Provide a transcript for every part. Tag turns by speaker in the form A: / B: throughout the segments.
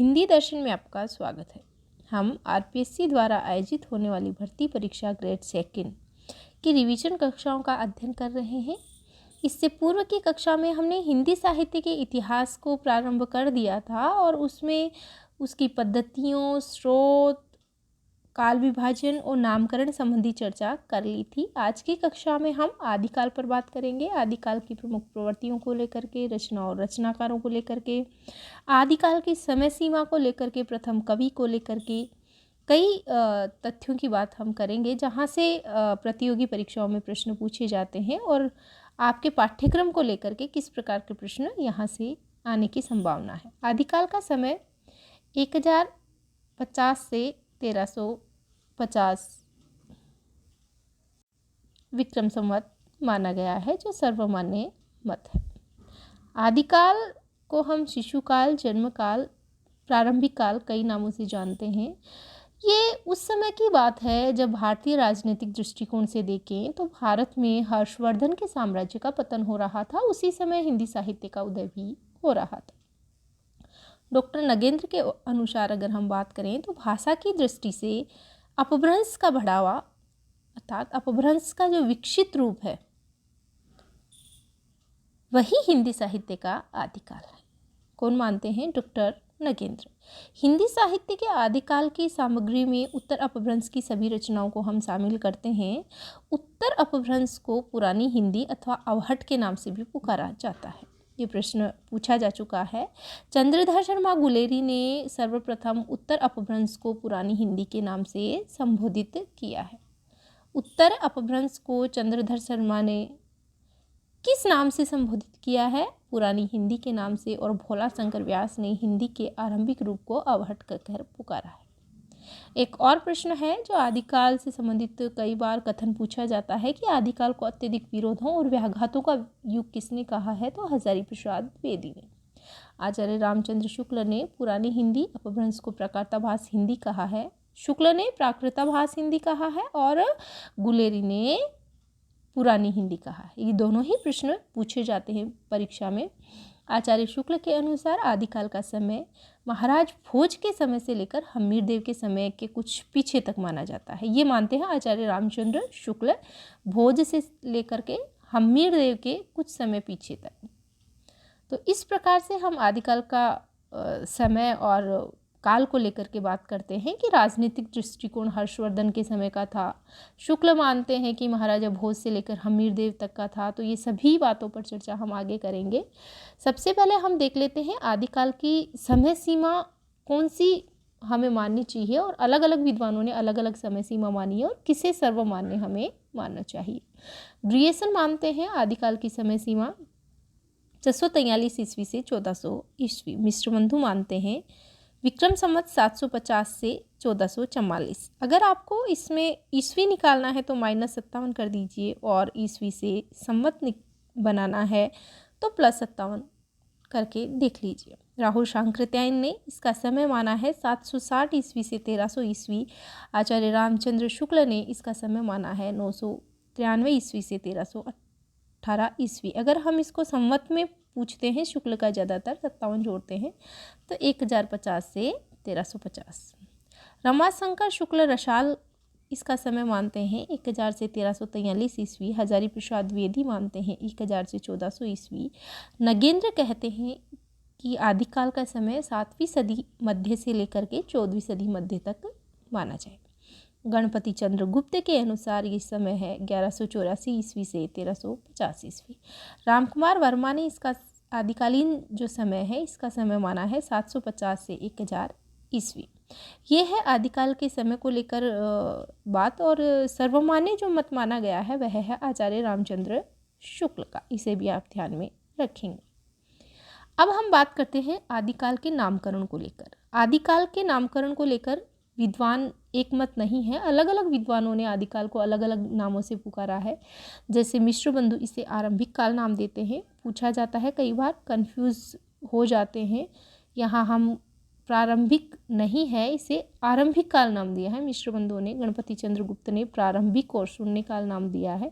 A: हिंदी दर्शन में आपका स्वागत है। हम आरपीएससी द्वारा आयोजित होने वाली भर्ती परीक्षा ग्रेड सेकंड की रिवीजन कक्षाओं का अध्ययन कर रहे हैं। इससे पूर्व की कक्षा में हमने हिंदी साहित्य के इतिहास को प्रारंभ कर दिया था और उसमें उसकी पद्धतियों, स्रोत, काल विभाजन और नामकरण संबंधी चर्चा कर ली थी। आज की कक्षा में हम आदिकाल पर बात करेंगे। आदिकाल की प्रमुख प्रवृत्तियों को लेकर के, रचना और रचनाकारों को लेकर के, आदिकाल की समय सीमा को लेकर के, प्रथम कवि को लेकर के कई तथ्यों की बात हम करेंगे जहां से प्रतियोगी परीक्षाओं में प्रश्न पूछे जाते हैं और आपके पाठ्यक्रम को लेकर के किस प्रकार के प्रश्न यहाँ से आने की संभावना है। आदिकाल का समय 1050 से 1350 विक्रम संवत माना गया है, जो सर्वमान्य मत है। आदिकाल को हम शिशुकाल, जन्मकाल, प्रारंभिक काल कई नामों से जानते हैं। ये उस समय की बात है जब भारतीय राजनीतिक दृष्टिकोण से देखें तो भारत में हर्षवर्धन के साम्राज्य का पतन हो रहा था। उसी समय हिंदी साहित्य का उदय भी हो रहा था। डॉक्टर नगेंद्र के अनुसार अगर हम बात करें तो भाषा की दृष्टि से अपभ्रंश का बढ़ावा अर्थात अपभ्रंश का जो विकसित रूप है वही हिंदी साहित्य का आदिकाल है। कौन मानते हैं? डॉक्टर नगेंद्र। हिंदी साहित्य के आदिकाल की सामग्री में उत्तर अपभ्रंश की सभी रचनाओं को हम शामिल करते हैं। उत्तर अपभ्रंश को पुरानी हिंदी अथवा अवहट के नाम से भी पुकारा जाता है। ये प्रश्न पूछा जा चुका है। चंद्रधर शर्मा गुलेरी ने सर्वप्रथम उत्तर अपभ्रंश को पुरानी हिंदी के नाम से संबोधित किया है। उत्तर अपभ्रंश को चंद्रधर शर्मा ने किस नाम से संबोधित किया है? पुरानी हिंदी के नाम से। और भोला शंकर व्यास ने हिंदी के आरंभिक रूप को अवहट कहकर पुकारा है। एक और प्रश्न है जो आदिकाल से संबंधित कई बार कथन पूछा जाता है कि आदिकाल को अत्यधिक विरोधों और व्याघातों का युग किसने कहा है? तो हजारी प्रसाद द्विवेदी ने। आचार्य रामचंद्र शुक्ल ने पुरानी हिंदी अपभ्रंश को प्राकृताभास हिंदी कहा है। शुक्ल ने प्राकृताभास हिंदी कहा है और गुलेरी ने पुरानी हिंदी कहा है। ये दोनों ही प्रश्न पूछे जाते हैं परीक्षा में। आचार्य शुक्ल के अनुसार आदिकाल का समय महाराज भोज के समय से लेकर हम्मीरदेव के समय के कुछ पीछे तक माना जाता है। ये मानते हैं आचार्य रामचंद्र शुक्ल, भोज से लेकर के हम्मीरदेव के कुछ समय पीछे तक। तो इस प्रकार से हम आदिकाल का समय और काल को लेकर के बात करते हैं कि राजनीतिक दृष्टिकोण हर्षवर्धन के समय का था। शुक्ल मानते हैं कि महाराजा भोज से लेकर हम्मीरदेव तक का था। तो ये सभी बातों पर चर्चा हम आगे करेंगे। सबसे पहले हम देख लेते हैं आदिकाल की समय सीमा कौन सी हमें माननी चाहिए और अलग अलग विद्वानों ने अलग अलग समय सीमा मानी है और किसे सर्वमान्य हमें मानना चाहिए। ग्रियर्सन मानते हैं आदिकाल की समय सीमा 643 ईस्वी से 1400 ईस्वी। मिश्र बंधु मानते हैं विक्रम संवत 750 से 1444। अगर आपको इसमें ईस्वी निकालना है तो -57 कर दीजिए और ईस्वी से संवत बनाना है तो +57 करके देख लीजिए। राहुल शांकृत्यायन ने इसका समय माना है 760 ईस्वी से 1300 ईस्वी। आचार्य रामचंद्र शुक्ल ने इसका समय माना है 993 ईस्वी से 1318 ईस्वी। अगर हम इसको संवत में पूछते हैं, शुक्ल का ज़्यादातर 57 जोड़ते हैं तो 1050 से 1350। रमाशंकर शुक्ल रसाल इसका समय मानते हैं 1000 से 1343 ईस्वी। हजारी प्रसाद द्विवेदी मानते हैं 1000 से 1400 ईस्वी। नगेंद्र कहते हैं कि आदिकाल का समय 7वीं सदी मध्य से लेकर के 14वीं सदी मध्य तक माना जाए। गणपति चंद्र गुप्त के अनुसार ये समय है 1184 ईस्वी से 1350 ईस्वी। रामकुमार वर्मा ने इसका आदिकालीन जो समय है इसका समय माना है 750 से 1000 ईस्वी। ये है आदिकाल के समय को लेकर बात। और सर्वमान्य जो मत माना गया है वह है आचार्य रामचंद्र शुक्ल का। इसे भी आप ध्यान में रखेंगे। अब हम बात करते हैं आदिकाल के नामकरण को लेकर। आदिकाल के नामकरण को लेकर विद्वान एक मत नहीं है। अलग अलग विद्वानों ने आदिकाल को अलग अलग नामों से पुकारा है। जैसे मिश्र बंधु इसे आरंभिक काल नाम देते हैं। पूछा जाता है, कई बार कंफ्यूज हो जाते हैं। यहाँ हम प्रारंभिक नहीं है, इसे आरंभिक काल नाम दिया है मिश्र बंधुओं ने। गणपति चंद्र गुप्त ने प्रारंभिक और शून्य काल नाम दिया है।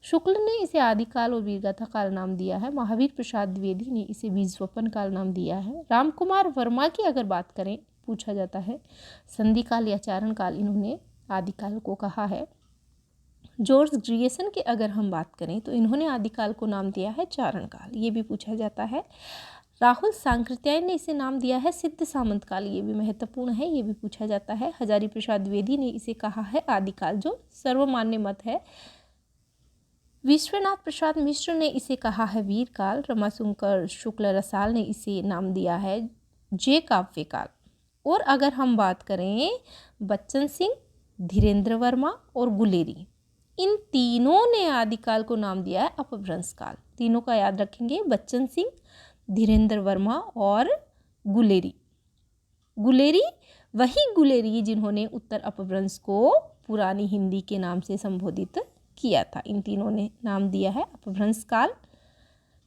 A: शुक्ल ने इसे आदिकाल और वीरगाथा काल नाम दिया है। महावीर प्रसाद द्विवेदी ने इसे बीजवपन काल नाम दिया है। रामकुमार वर्मा की अगर बात करें, पूछा जाता है, संधि काल या चारण काल इन्होंने आदिकाल को कहा है। जॉर्ज ग्रियर्सन की अगर हम बात करें तो इन्होंने आदिकाल को नाम दिया है चारण काल, ये भी पूछा जाता है। राहुल सांकृत्यायन ने इसे नाम दिया है सिद्ध सामंत काल, ये भी महत्वपूर्ण है, ये भी पूछा जाता है। हजारी प्रसाद द्विवेदी ने इसे कहा है आदिकाल, जो सर्वमान्य मत है। विश्वनाथ प्रसाद मिश्र ने इसे कहा है वीरकाल। रमाशंकर शुक्ल रसाल ने इसे नाम दिया है जय काव्य काल। और अगर हम बात करें बच्चन सिंह, धीरेन्द्र वर्मा और गुलेरी, इन तीनों ने आदिकाल को नाम दिया है अपभ्रंश काल। तीनों का याद रखेंगे, बच्चन सिंह, धीरेन्द्र वर्मा और गुलेरी। गुलेरी वही गुलेरी जिन्होंने उत्तर अपभ्रंश को पुरानी हिंदी के नाम से संबोधित किया था। इन तीनों ने नाम दिया है अपभ्रंश काल,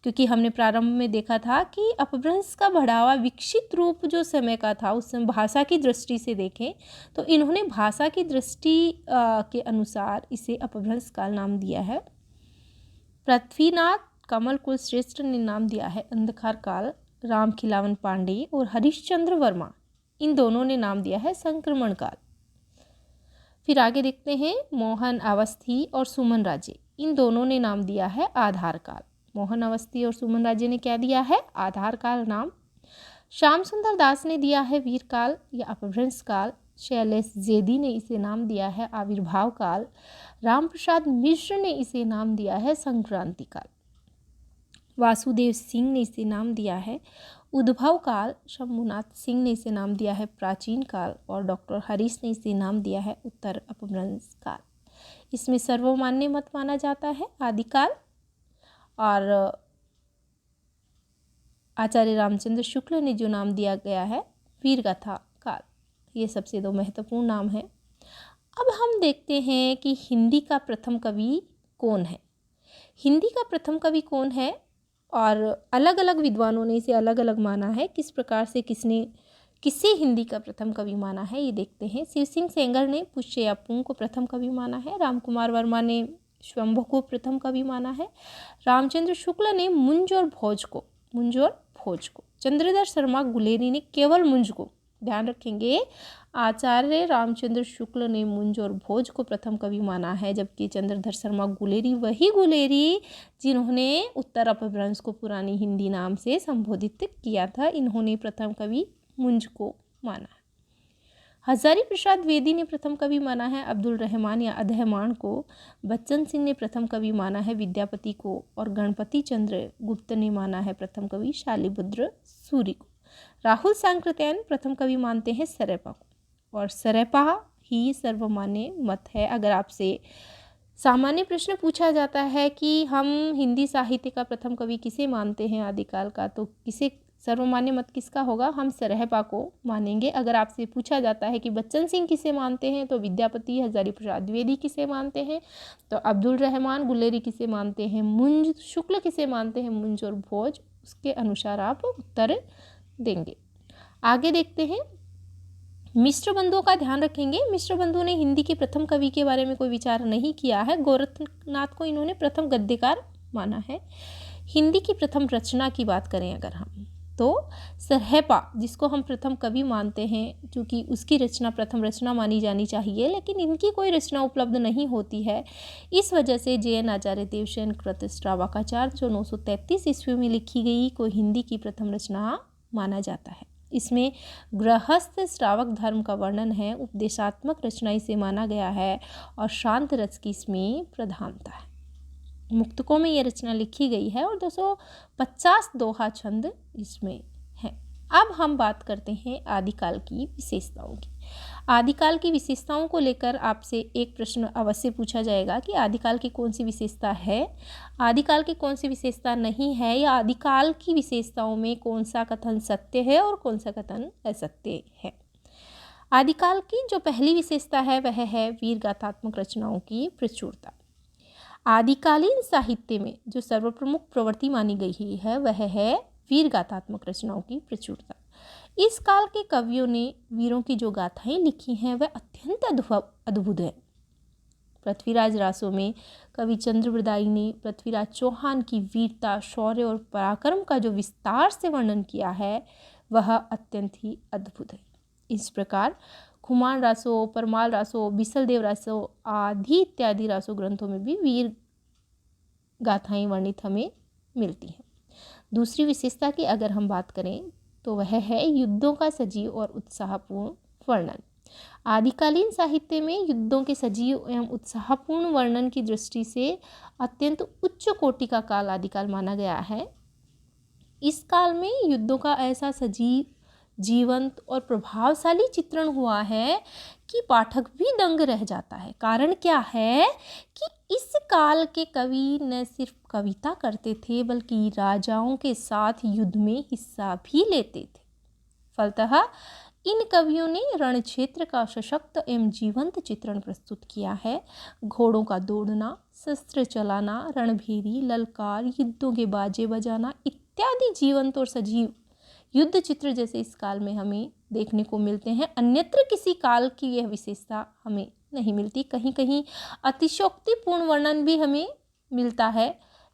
A: क्योंकि हमने प्रारंभ में देखा था कि अपभ्रंश का बढ़ावा विकसित रूप जो समय का था, उस समय भाषा की दृष्टि से देखें तो इन्होंने भाषा की दृष्टि के अनुसार इसे अपभ्रंश काल नाम दिया है। पृथ्वीनाथ कमल कुल श्रेष्ठ ने नाम दिया है अंधकार काल। राम खिलावन पांडे और हरिश्चंद्र वर्मा, इन दोनों ने नाम दिया है संक्रमण काल। फिर आगे देखते हैं मोहन अवस्थी और सुमन राजे, इन दोनों ने नाम दिया है आधार काल। मोहन अवस्थी और सुमन राजे ने क्या दिया है? आधार काल नाम। श्याम सुंदर दास ने दिया है वीर काल या अपभ्रंश काल। शैलेश जेदी ने इसे नाम दिया है आविर्भाव काल। राम प्रसाद मिश्र ने इसे नाम दिया है संक्रांति काल। वासुदेव सिंह ने इसे नाम दिया है उद्भव काल। शंभुनाथ सिंह ने इसे नाम दिया है प्राचीन काल। और डॉक्टर हरीश ने इसे नाम दिया है उत्तर अपभ्रंश काल। इसमें सर्वमान्य मत माना जाता है आदिकाल। और आचार्य रामचंद्र शुक्ल ने जो नाम दिया गया है वीरगाथा काल, ये सबसे दो महत्वपूर्ण नाम हैं। अब हम देखते हैं कि हिंदी का प्रथम कवि कौन है। हिंदी का प्रथम कवि कौन है और अलग अलग विद्वानों ने इसे अलग अलग माना है। किस प्रकार से किसे हिंदी का प्रथम कवि माना है, ये देखते हैं। शिव सिंह सेंगर ने पुष्य या पुंग को प्रथम कवि माना है। रामकुमार वर्मा ने स्वयंभू को प्रथम कवि माना है। रामचंद्र शुक्ल ने मुंज और भोज को। चंद्रधर शर्मा गुलेरी ने केवल मुंज को। ध्यान रखेंगे, आचार्य रामचंद्र शुक्ल ने मुंज और भोज को प्रथम कवि माना है, जबकि चंद्रधर शर्मा गुलेरी वही गुलेरी जिन्होंने उत्तर अपभ्रंश को पुरानी हिंदी नाम से संबोधित किया था, इन्होंने प्रथम कवि मुंज को माना है। हजारी प्रसाद द्विवेदी ने प्रथम कवि माना है अब्दुल रहमान या अधहमान को। बच्चन सिंह ने प्रथम कवि माना है विद्यापति को। और गणपति चंद्र गुप्त ने माना है प्रथम कवि शालिभद्र सूरि को। राहुल सांकृत्यायन प्रथम कवि मानते हैं सरेपा को, और सरेपा ही सर्वमान्य मत है। अगर आपसे सामान्य प्रश्न पूछा जाता है कि हम हिंदी साहित्य का प्रथम कवि किसे मानते हैं आदिकाल का, तो किसे सर्वमान्य मत किसका होगा? हम सरेपा को मानेंगे। अगर आपसे पूछा जाता है कि बच्चन सिंह किसे मानते हैं, तो विद्यापति। हजारी प्रसाद द्विवेदी किसे मानते हैं, तो अब्दुल रहमान गुलेरी किसे मानते हैं, मुंज। शुक्ल किसे मानते हैं, मुंज और भोज। उसके अनुसार आप उत्तर देंगे। आगे देखते हैं, मिश्र बंधुओं का ध्यान रखेंगे। मिश्र बंधुओं ने हिंदी के प्रथम कवि के बारे में कोई विचार नहीं किया है। गोरखनाथ को इन्होंने प्रथम गद्यकार माना है। हिंदी की प्रथम रचना की बात करें अगर हम, तो सरेपा जिसको हम प्रथम कवि मानते हैं, क्योंकि उसकी रचना प्रथम रचना मानी जानी चाहिए, लेकिन इनकी कोई रचना उपलब्ध नहीं होती है। इस वजह से जैन आचार्य देवसेन कृत श्रावकाचार्य जो 933 ईस्वी में लिखी गई को हिंदी की प्रथम रचना माना जाता है। इसमें गृहस्थ श्रावक धर्म का वर्णन है। उपदेशात्मक रचना इसे माना गया है और शांत रस की इसमें प्रधानता है। मुक्तकों में यह रचना लिखी गई है और 250 दोहा छंद इसमें है। अब हम बात करते हैं आदिकाल की विशेषताओं की। आदिकाल की विशेषताओं को लेकर आपसे एक प्रश्न अवश्य पूछा जाएगा कि आदिकाल की कौन सी विशेषता है, आदिकाल की कौन सी विशेषता नहीं है, या आदिकाल की विशेषताओं में कौन सा कथन सत्य है और कौन सा कथन असत्य है। आदिकाल की जो पहली विशेषता है वह है वीर गाथात्मक रचनाओं की प्रचुरता। आदिकालीन साहित्य में जो सर्वप्रमुख प्रवृत्ति मानी गई है वह है वीर गाथात्मक रचनाओं की प्रचुरता। इस काल के कवियों ने वीरों की जो गाथाएं लिखी हैं वह अत्यंत अद्भुत है। पृथ्वीराज रासो में कवि चंद्रबरदाई ने पृथ्वीराज चौहान की वीरता, शौर्य और पराक्रम का जो विस्तार से वर्णन किया है वह अत्यंत ही अद्भुत है। इस प्रकार खुमान रासो, परमाल रासो, बिसलदेव रासो आदि इत्यादि रासो ग्रंथों में भी वीर गाथाएं वर्णित हमें मिलती हैं। दूसरी विशेषता की अगर हम बात करें तो वह है युद्धों का सजीव और उत्साहपूर्ण वर्णन। आदिकालीन साहित्य में युद्धों के सजीव एवं उत्साहपूर्ण वर्णन की दृष्टि से अत्यंत उच्च कोटि का काल आदिकाल माना गया है। इस काल में युद्धों का ऐसा सजीव, जीवंत और प्रभावशाली चित्रण हुआ है कि पाठक भी दंग रह जाता है। कारण क्या है कि इस काल के कवि न सिर्फ कविता करते थे बल्कि राजाओं के साथ युद्ध में हिस्सा भी लेते थे। फलतः इन कवियों ने रण क्षेत्र का सशक्त एवं जीवंत चित्रण प्रस्तुत किया है। घोड़ों का दौड़ना, शस्त्र चलाना, रणभेरी, ललकार, युद्धों के बाजे बजाना इत्यादि जीवंत और सजीव युद्ध चित्र जैसे इस काल में हमें देखने को मिलते हैं। अन्यत्र किसी काल की यह विशेषता हमें नहीं मिलती। कहीं कहीं अतिशयोक्तिपूर्ण वर्णन भी हमें मिलता है,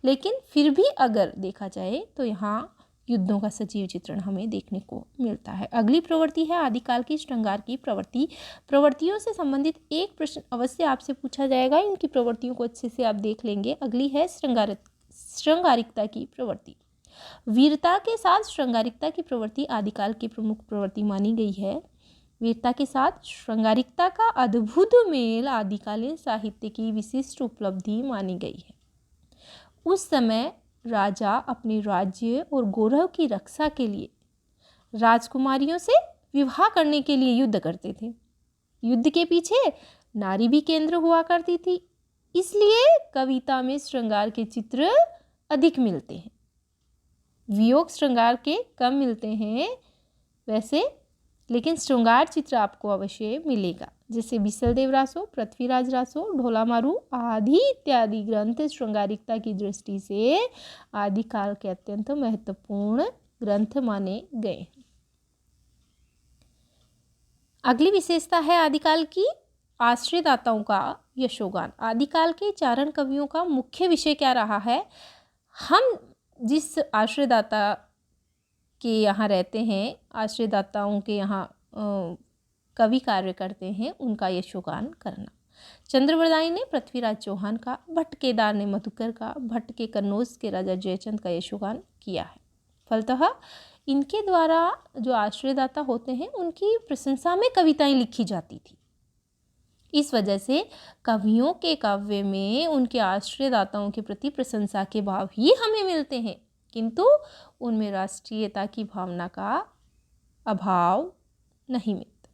A: लेकिन फिर भी अगर देखा जाए तो यहाँ युद्धों का सजीव चित्रण हमें देखने को मिलता है। अगली प्रवृत्ति है आदिकाल की श्रृंगार की प्रवृत्ति। प्रवृत्तियों से संबंधित एक प्रश्न अवश्य आपसे पूछा जाएगा, इनकी प्रवृत्तियों को अच्छे से आप देख लेंगे। अगली है श्रृंगारिकता की प्रवृत्ति। वीरता के साथ श्रृंगारिकता की प्रवृत्ति आदिकाल की प्रमुख प्रवृत्ति मानी गई है। वीरता के साथ श्रृंगारिकता का अद्भुत मेल आदिकालीन साहित्य की विशिष्ट उपलब्धि मानी गई है। उस समय राजा अपने राज्य और गौरव की रक्षा के लिए राजकुमारियों से विवाह करने के लिए युद्ध करते थे। युद्ध के पीछे नारी भी केंद्र हुआ करती थी, इसलिए कविता में श्रृंगार के चित्र अधिक मिलते हैं। वियोग श्रृंगार के कम मिलते हैं वैसे, लेकिन श्रृंगार चित्र आपको अवश्य मिलेगा। जैसे बिसलदेव रासो, पृथ्वीराज रासो, ढोलामारू आदि इत्यादि ग्रंथ श्रृंगारिकता की दृष्टि से आदिकाल के अत्यंत महत्वपूर्ण ग्रंथ माने गए। अगली विशेषता है आदिकाल की आश्रयदाताओं का यशोगान। आदिकाल के चारण कवियों का मुख्य विषय क्या रहा है? हम जिस आश्रयदाता के यहाँ रहते हैं, आश्रयदाताओं के यहाँ कवि कार्य करते हैं, उनका यशोगान करना। चंद्रबरदाई ने पृथ्वीराज चौहान का, भट्ट केदार ने मधुकर का, भट्ट के कन्नौज के राजा जयचंद का यशोगान किया है। फलतः इनके द्वारा जो आश्रयदाता होते हैं उनकी प्रशंसा में कविताएं लिखी जाती थी। इस वजह से कवियों के काव्य में उनके आश्रयदाताओं के प्रति प्रशंसा के भाव ही हमें मिलते हैं, किंतु उनमें राष्ट्रीयता की भावना का अभाव नहीं मिलता।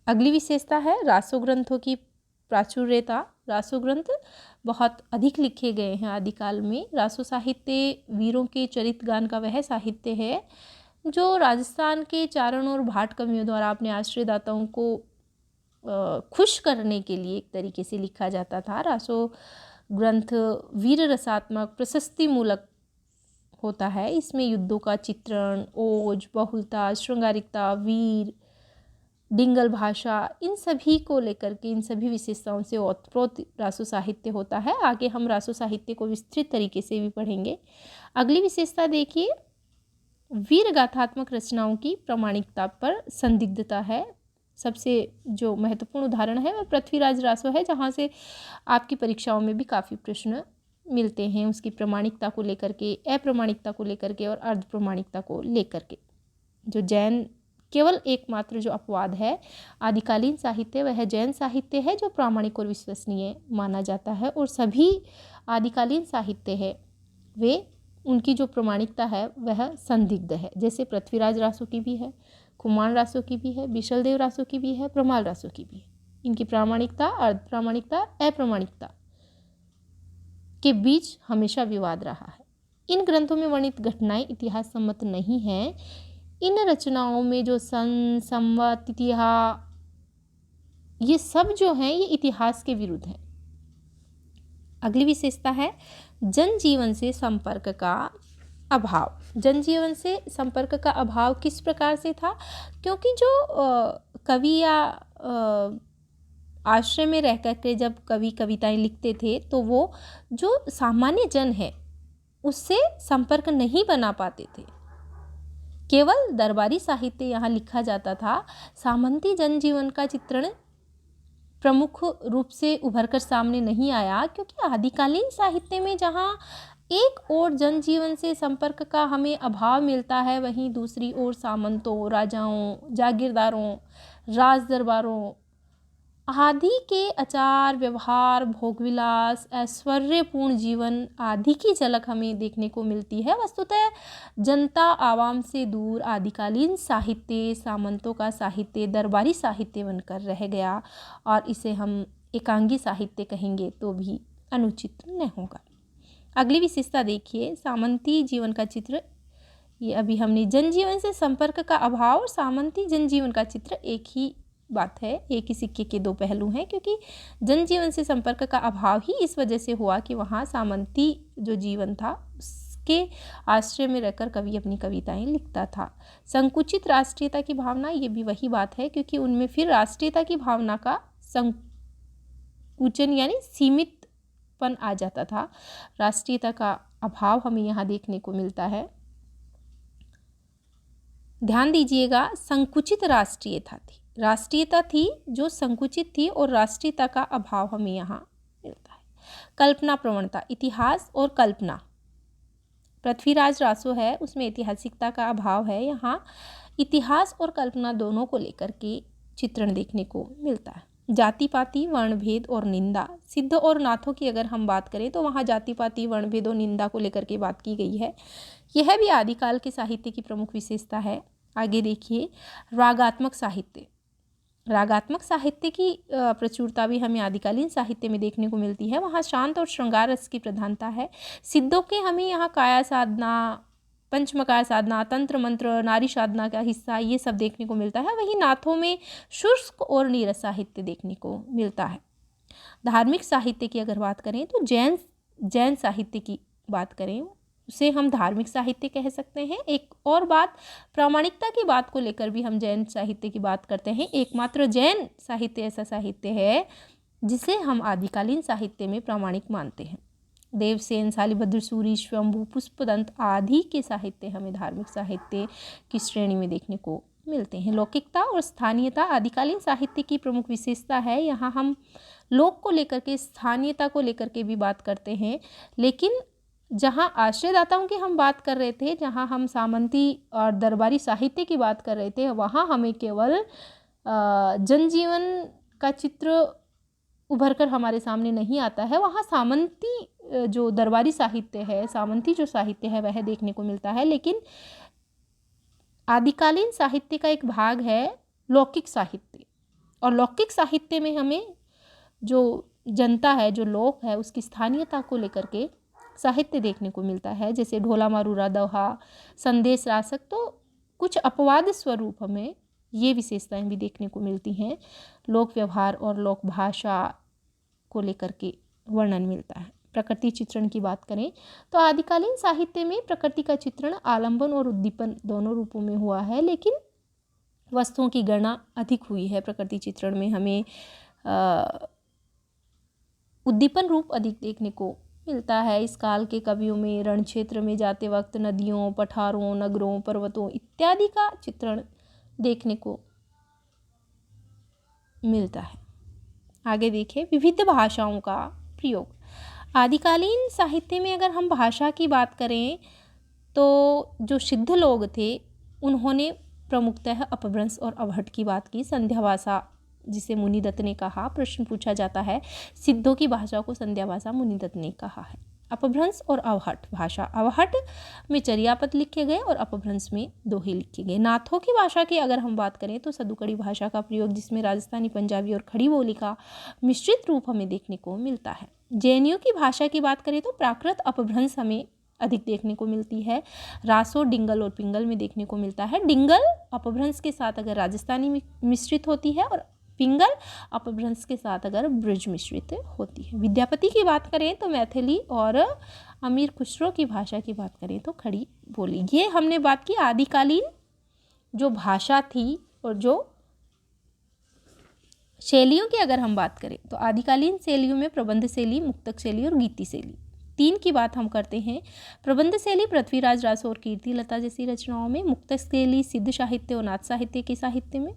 A: अगली विशेषता है रासो ग्रंथों की प्राचुर्यता। रासो ग्रंथ बहुत अधिक लिखे गए हैं आदिकाल में। रासो साहित्य वीरों के चरित गान का वह साहित्य है जो राजस्थान के चारण और भाट कवियों द्वारा अपने आश्रयदाताओं को खुश करने के लिए एक तरीके से लिखा जाता था। रासो ग्रंथ वीर रसात्मक, प्रशस्ति मूलक होता है। इसमें युद्धों का चित्रण, ओज, बहुलता, श्रृंगारिकता, वीर, डिंगल भाषा, इन सभी को लेकर के, इन सभी विशेषताओं से ओतप्रोत रासो साहित्य होता है। आगे हम रासो साहित्य को विस्तृत तरीके से भी पढ़ेंगे। अगली विशेषता देखिए, वीर गाथात्मक रचनाओं की प्रामाणिकता पर संदिग्धता है। सबसे जो महत्वपूर्ण उदाहरण है वह पृथ्वीराज रासो है, जहाँ से आपकी परीक्षाओं में भी काफ़ी प्रश्न मिलते हैं उसकी प्रामाणिकता को लेकर के, अप्रामाणिकता को लेकर के और अर्ध प्रामाणिकता को लेकर के। जो जैन केवल एकमात्र जो अपवाद है आदिकालीन साहित्य, वह जैन साहित्य है जो प्रामाणिक और विश्वसनीय माना जाता है। और सभी आदिकालीन साहित्य है वे, उनकी जो प्रामाणिकता है वह संदिग्ध है। जैसे पृथ्वीराज रासो की भी है, खुमान रासो की भी है, बिशलदेव रासो की भी है, परमाल रासो की भी है। इनकी प्रामाणिकता, अर्ध प्रामाणिकता, अप्रामाणिकता के बीच हमेशा विवाद रहा है। इन ग्रंथों में वर्णित घटनाएं इतिहास सम्मत नहीं हैं। इन रचनाओं में जो सन, संवत, इतिहास, ये सब जो हैं ये इतिहास के विरुद्ध है। अगली विशेषता है जनजीवन से संपर्क का अभाव, जनजीवन से संपर्क का अभाव किस प्रकार से था? क्योंकि जो कवि या आश्रय में रह कर के जब कवि कविताएं लिखते थे तो वो जो सामान्य जन है उससे संपर्क नहीं बना पाते थे। केवल दरबारी साहित्य यहाँ लिखा जाता था। सामंती जनजीवन का चित्रण प्रमुख रूप से उभर कर सामने नहीं आया, क्योंकि आदिकालीन साहित्य में जहाँ एक ओर जनजीवन से संपर्क का हमें अभाव मिलता है, वहीं दूसरी ओर सामंतों, राजाओं, जागीरदारों, राज दरबारों आदि के आचार व्यवहार, भोगविलास, ऐश्वर्यपूर्ण जीवन आदि की झलक हमें देखने को मिलती है। वस्तुतः जनता आवाम से दूर आदिकालीन साहित्य, सामंतों का साहित्य दरबारी साहित्य बनकर रह गया, और इसे हम एकांगी साहित्य कहेंगे तो भी अनुचित नहीं होगा। अगली विशेषता देखिए, सामंती जीवन का चित्र। ये अभी हमने जनजीवन से संपर्क का अभाव और सामंती जनजीवन का चित्र एक ही बात है, एक ही सिक्के के दो पहलू हैं, क्योंकि जनजीवन से संपर्क का अभाव ही इस वजह से हुआ कि वहाँ सामंती जो जीवन था उसके आश्रय में रहकर कवि अपनी कविताएं लिखता था। संकुचित राष्ट्रीयता की भावना, ये भी वही बात है, क्योंकि उनमें फिर राष्ट्रीयता की भावना का संकुचन यानी सीमितपन आ जाता था। राष्ट्रीयता का अभाव हमें यहाँ देखने को मिलता है। ध्यान दीजिएगा, संकुचित राष्ट्रीयता थी जो संकुचित थी, और राष्ट्रीयता का अभाव हमें यहाँ मिलता है। कल्पना प्रवणता, इतिहास और कल्पना, पृथ्वीराज रासो है उसमें ऐतिहासिकता का अभाव है। यहाँ इतिहास और कल्पना दोनों को लेकर के चित्रण देखने को मिलता है। जाति पाति, वर्णभेद और निंदा, सिद्ध और नाथों की अगर हम बात करें तो वहाँ जाति पाति, वर्णभेद और निंदा को लेकर के बात की गई है। यह भी आदिकाल के साहित्य की प्रमुख विशेषता है। आगे देखिए, रागात्मक साहित्य। रागात्मक साहित्य की प्रचुरता भी हमें आदिकालीन साहित्य में देखने को मिलती है। वहाँ शांत और श्रृंगार रस की प्रधानता है। सिद्धों के हमें यहाँ काया साधना, पंचमकार साधना, तंत्र मंत्र, नारी साधना का हिस्सा ये सब देखने को मिलता है। वहीं नाथों में शुष्क और नीरस साहित्य देखने को मिलता है। धार्मिक साहित्य की अगर बात करें तो जैन साहित्य की बात करें उसे हम धार्मिक साहित्य कह सकते हैं। एक और बात, प्रामाणिकता की बात को लेकर भी हम जैन साहित्य की बात करते हैं। एकमात्र जैन साहित्य ऐसा साहित्य है जिसे हम आदिकालीन साहित्य में प्रामाणिक मानते हैं। देवसेन, शालिभद्र सूरि, स्वयंभू, पुष्पदंत आदि के साहित्य हमें धार्मिक साहित्य की श्रेणी में देखने को मिलते हैं। लौकिकता और स्थानीयता आदिकालीन साहित्य की प्रमुख विशेषता है। यहाँ हम लोक को लेकर के, स्थानीयता को लेकर के भी बात करते हैं, लेकिन जहाँ आश्रयदाताओं की हम बात कर रहे थे, जहाँ हम सामंती और दरबारी साहित्य की बात कर रहे थे, वहाँ हमें केवल जनजीवन का चित्र उभर कर हमारे सामने नहीं आता है। वहाँ सामंती जो दरबारी साहित्य है, सामंती जो साहित्य है वह देखने को मिलता है। लेकिन आदिकालीन साहित्य का एक भाग है लौकिक साहित्य, और लौकिक साहित्य में हमें जो जनता है, जो लोक है, उसकी स्थानीयता को लेकर के साहित्य देखने को मिलता है। जैसे ढोला मारूरा दोहा, संदेश रासक, तो कुछ अपवाद स्वरूप हमें ये विशेषताएं भी देखने को मिलती हैं। लोक व्यवहार और लोक भाषा को लेकर के वर्णन मिलता है। प्रकृति चित्रण की बात करें तो आदिकालीन साहित्य में प्रकृति का चित्रण आलंबन और उद्दीपन दोनों रूपों में हुआ है, लेकिन वस्तुओं की गणना अधिक हुई है। प्रकृति चित्रण में हमें उद्दीपन रूप अधिक देखने को मिलता है। इस काल के कवियों में रण क्षेत्र में जाते वक्त नदियों, पठारों, नगरों, पर्वतों इत्यादि का चित्रण देखने को मिलता है। आगे देखिए, विविध भाषाओं का प्रयोग। आदिकालीन साहित्य में अगर हम भाषा की बात करें तो जो सिद्ध लोग थे उन्होंने प्रमुखतः अपभ्रंश और अवहट की बात की। संध्या भाषा जिसे मुनिदत्त ने कहा, प्रश्न पूछा जाता है, सिद्धों की भाषा को संध्या भाषा मुनिदत्त ने कहा है। अपभ्रंश और अवहट भाषा, अवहट में चर्यापद लिखे गए और अपभ्रंश में दोहे लिखे गए। नाथों की भाषा की अगर हम बात करें तो सदुकड़ी भाषा का प्रयोग, जिसमें राजस्थानी, पंजाबी और खड़ी बोली का मिश्रित रूप हमें देखने को मिलता है। जैनियों की भाषा की बात करें तो प्राकृत अपभ्रंश हमें अधिक देखने को मिलती है। रासो, डिंगल और पिंगल में देखने को मिलता है। डिंगल अपभ्रंश के साथ अगर राजस्थानी में मिश्रित होती है और पिंगल अपभ्रंश के साथ अगर बृज मिश्रित होती है। विद्यापति की बात करें तो मैथिली और अमीर खुसरो की भाषा की बात करें तो खड़ी बोली। ये हमने बात की आदिकालीन जो भाषा थी और जो शैलियों की अगर हम बात करें तो आदिकालीन शैलियों में प्रबंध शैली, मुक्तक शैली और गीति शैली, तीन की बात हम करते हैं। प्रबंध शैली पृथ्वीराज रासो और कीर्तिलता जैसी रचनाओं में, मुक्तक शैली सिद्ध साहित्य और नाथ साहित्य के साहित्य में,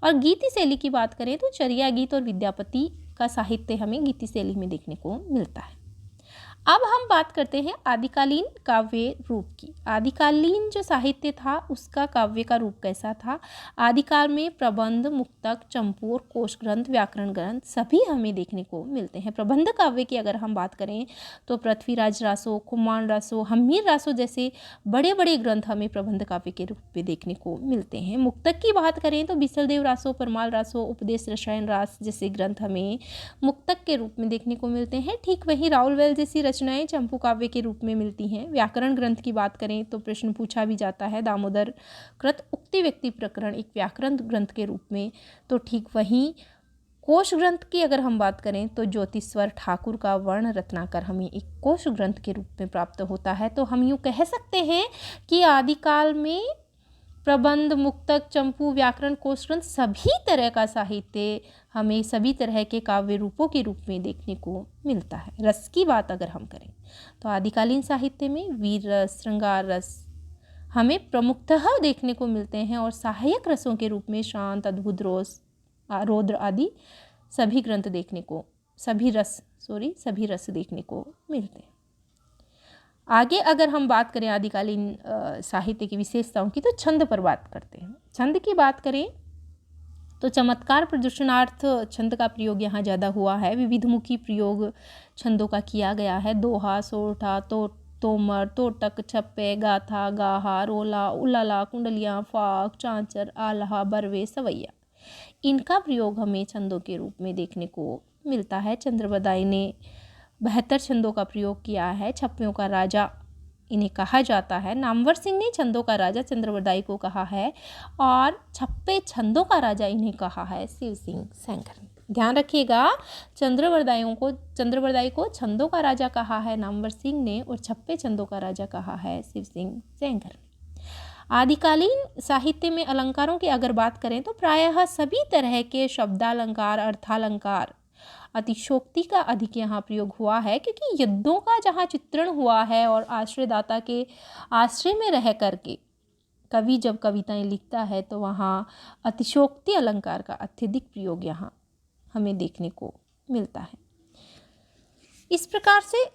A: और गीति शैली की बात करें तो चर्या गीत और विद्यापति का साहित्य हमें गीति शैली में देखने को मिलता है। अब हम बात करते हैं आदिकालीन काव्य रूप की। आदिकालीन जो साहित्य था उसका काव्य का रूप कैसा था। आदिकाल में प्रबंध, मुक्तक, चंपू और कोश ग्रंथ, व्याकरण ग्रंथ सभी हमें देखने को मिलते हैं। प्रबंध काव्य की अगर हम बात करें तो पृथ्वीराज रासो, कुमार रासो, हम्मीर रासो जैसे बड़े बड़े ग्रंथ हमें प्रबंध काव्य के रूप में देखने को मिलते हैं। मुक्तक की बात करें तो बिसलदेव रासो, परमाल रासो, उपदेश रसायन रास जैसे ग्रंथ हमें मुक्तक के रूप में देखने को मिलते हैं। ठीक वहीं राउलवेल जैसी रचनाएं चंपू काव्य के रूप में मिलती हैं। व्याकरण ग्रंथ की बात करें तो प्रश्न पूछा भी जाता है, दामोदर कृत उक्ति व्यक्ति प्रकरण एक व्याकरण ग्रंथ के रूप में। तो ठीक वहीं कोश ग्रंथ की अगर हम बात करें तो ज्योतिश्वर ठाकुर का वर्ण रत्नाकर हमें एक कोश ग्रंथ के रूप में प्राप्त होता है। तो हम यूँ कह सकते हैं कि आदिकाल में प्रबंध, मुक्तक, चंपू, व्याकरण, कोश ग्रंथ सभी तरह का साहित्य हमें सभी तरह के काव्य रूपों के रूप में देखने को मिलता है। रस की बात अगर हम करें तो आदिकालीन साहित्य में वीर रस, श्रृंगार रस हमें प्रमुखतः देखने को मिलते हैं और सहायक रसों के रूप में शांत, अद्भुत, रौद्र आदि सभी ग्रंथ देखने को सभी रस देखने को मिलते हैं। आगे अगर हम बात करें आदिकालीन साहित्य की विशेषताओं की तो छंद पर बात करते हैं। छंद की बात करें तो चमत्कार प्रदर्शनार्थ छंद का प्रयोग यहाँ ज़्यादा हुआ है। विविधमुखी प्रयोग छंदों का किया गया है। दोहा, सोरठा, तोमर, तोटक, छप्पे, गाथा, गाहा, रोला, उलाला, कुंडलियाँ, फाक, चांचर, आल्हा, बरवे, सवैया, इनका प्रयोग हमें छंदों के रूप में देखने को मिलता है। चंद्रबरदाई ने 72 छंदों का प्रयोग किया है। छप्पियों का राजा इन्हें कहा जाता है। नामवर सिंह ने छंदों का राजा चंद्रबरदाई को कहा है और छप्पे छंदों का राजा इन्हें कहा है शिव सिंह सेंगर ने। ध्यान रखिएगा, चंद्रबरदाई को छंदों का राजा कहा है नामवर सिंह ने और छप्पे छंदों का राजा कहा है शिव सिंह सेंगर ने। आदिकालीन साहित्य में अलंकारों की अगर बात करें तो प्रायः सभी तरह के शब्दालंकार, अर्थालंकार, अतिशोक्ति का अधिक यहाँ प्रयोग हुआ है, क्योंकि युद्धों का जहाँ चित्रण हुआ है और आश्रयदाता के आश्रय में रह करके कवि जब कविताएं लिखता है तो वहाँ अतिशोक्ति अलंकार का अत्यधिक प्रयोग यहाँ हमें देखने को मिलता है। इस प्रकार से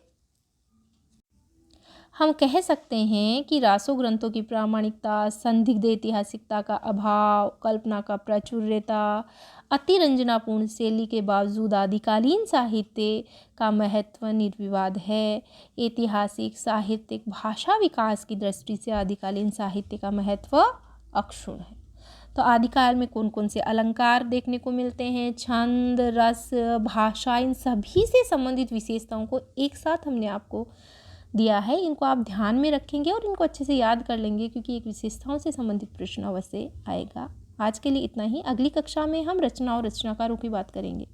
A: हम कह सकते हैं कि रासो ग्रंथों की प्रामाणिकता, संदिग्ध ऐतिहासिकता का अभाव, कल्पना का प्राचुर्यता, अतिरंजनापूर्ण शैली के बावजूद आदिकालीन साहित्य का महत्व निर्विवाद है। ऐतिहासिक, साहित्यिक, भाषा विकास की दृष्टि से आदिकालीन साहित्य का महत्व अक्षुण्ण है। तो आदिकाल में कौन कौन से अलंकार देखने को मिलते हैं, छंद, रस, भाषा, इन सभी से संबंधित विशेषताओं को एक साथ हमने आपको दिया है। इनको आप ध्यान में रखेंगे और इनको अच्छे से याद कर लेंगे, क्योंकि एक विशेषताओं से संबंधित प्रश्न अवश्य आएगा। आज के लिए इतना ही। अगली कक्षा में हम रचना और रचनाकारों की बात करेंगे।